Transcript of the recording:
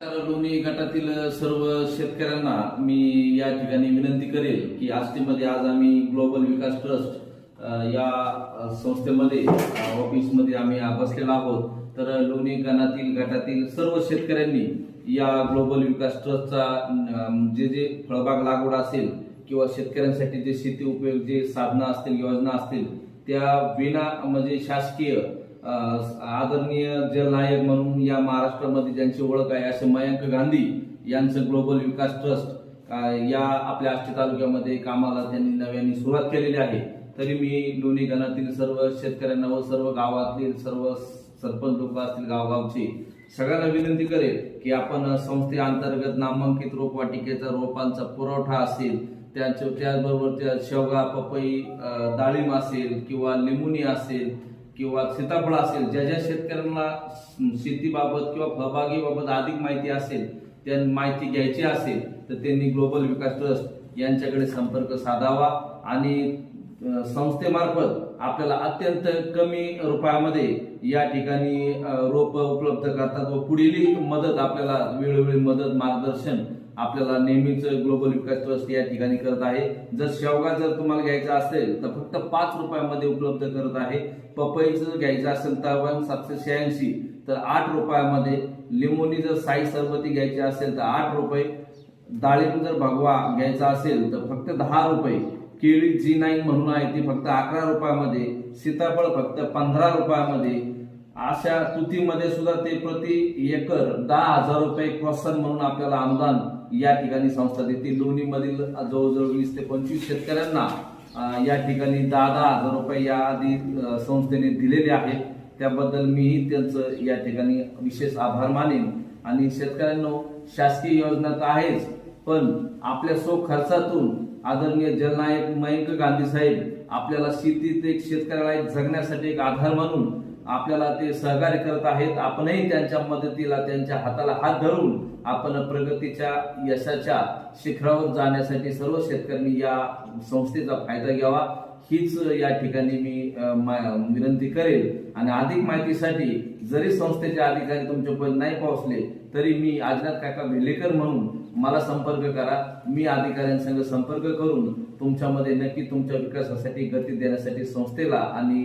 तर लोणी गटातील सर्व शेतकऱ्यांना मी या ठिकाणी विनंती करेल की आष्टीमध्ये आज आम्ही ग्लोबल विकास ट्रस्ट या संस्थेमध्ये ऑफिसमध्ये आम्ही बसलेलो आहोत। तर लोणी गटातील सर्व शेतकऱ्यांनी या ग्लोबल विकास ट्रस्टचा जे जे फळबाग लागवड असेल किंवा शेतकऱ्यांसाठी जे शेती उपयोग जे साधनं असतील योजना असतील त्या विना म्हणजे शासकीय आदरणीय जलनायक म्हणून या महाराष्ट्रामध्ये ज्यांची ओळख आहे असे मयंक गांधी यांचं ग्लोबल विकास ट्रस्ट या आपल्या आष्टी तालुक्यामध्ये कामाला त्यांनी नव्याने सुरुवात केलेली आहे। तरी मी लोणी गणातील सर्व शेतकऱ्यांना व सर्व गावातील सर्व सरपंच लोक असतील गावगावचे सगळ्यांना विनंती करेल की आपण संस्थेअंतर्गत नामांकित रोपवाटिकेचा रोपांचा पुरवठा असेल त्याचबरोबर त्या शेवगा पपई डाळिंब असेल किंवा लिंबुनी असेल किंवा सीताफळ असेल ज्या ज्या शेतकऱ्यांना शेतीबाबत किंवा फळबागेबाबत अधिक माहिती असेल त्या माहिती घ्यायची असेल तर त्यांनी ग्लोबल विकास ट्रस्ट यांच्याकडे संपर्क साधावा आणि संस्थेमार्फत आपल्याला अत्यंत कमी रुपयामध्ये या ठिकाणी रोप उपलब्ध करतात व पुढील मदत आपल्याला वेळोवेळी मदत मार्गदर्शन आपल्याला नेहमीच ग्लोबल विकास ट्रस्ट या ठिकाणी करत आहे। जर शेवगा जर तुम्हाला घ्यायचा असेल तर फक्त 5 रुपयामध्ये उपलब्ध करत आहे। पपईचं घ्यायचं असेल तर 786 तर 8 रुपयामध्ये, लिंबोनी जर साई सरबती घ्यायची असेल तर 8 रुपये, डाळिंब जर भगवा घ्यायचा असेल तर फक्त 10 रुपये, केळी G9 म्हणून आहे ती फक्त 11 रुपयामध्ये, सीताफळ फक्त 15 रुपयामध्ये, अशा तुतीमध्ये सुद्धा ते प्रति एकर 10,000 रुपये प्रोत्साहन म्हणून आपल्याला अनुदान या ठिकाणी संस्था देते। लोणी मधील जवळजवळ 20 ते 25 शेतकऱ्यांना या ठिकाणी 10,000 रुपये या आधी संस्थेने दिलेले आहेत। त्याबद्दल मीही त्यांचं या ठिकाणी विशेष आभार मानेन। आणि शेतकऱ्यांनो शासकीय योजना तर आहेच पण आपल्या सो खर्चातून आदरणीय जलनायक मयंक गांधी साहेब आपल्याला शेतीत एक शेतकऱ्याला एक जगण्यासाठी एक आधार म्हणून आपल्याला ते सहकार्य करत आहेत। आपणही त्यांच्या मदतीला त्यांच्या हाताला हात धरून आपण प्रगतीच्या यशाच्या शिखरावर जाण्यासाठी सर्व शेतकऱ्यांनी या संस्थेचा फायदा घ्यावा हीच या ठिकाणी मी विनंती करेल। आणि अधिक माहितीसाठी जरी संस्थेचे अधिकारी तुमच्यापर्यंत नाही पोहोचले तरी मी आजनाथ काका भेलेकर म्हणून मला संपर्क करा। मी अधिकाऱ्यांसंग संपर्क करून तुमच्यामध्ये नक्की तुमच्या विकासासाठी गती देण्यासाठी संस्थेला आणि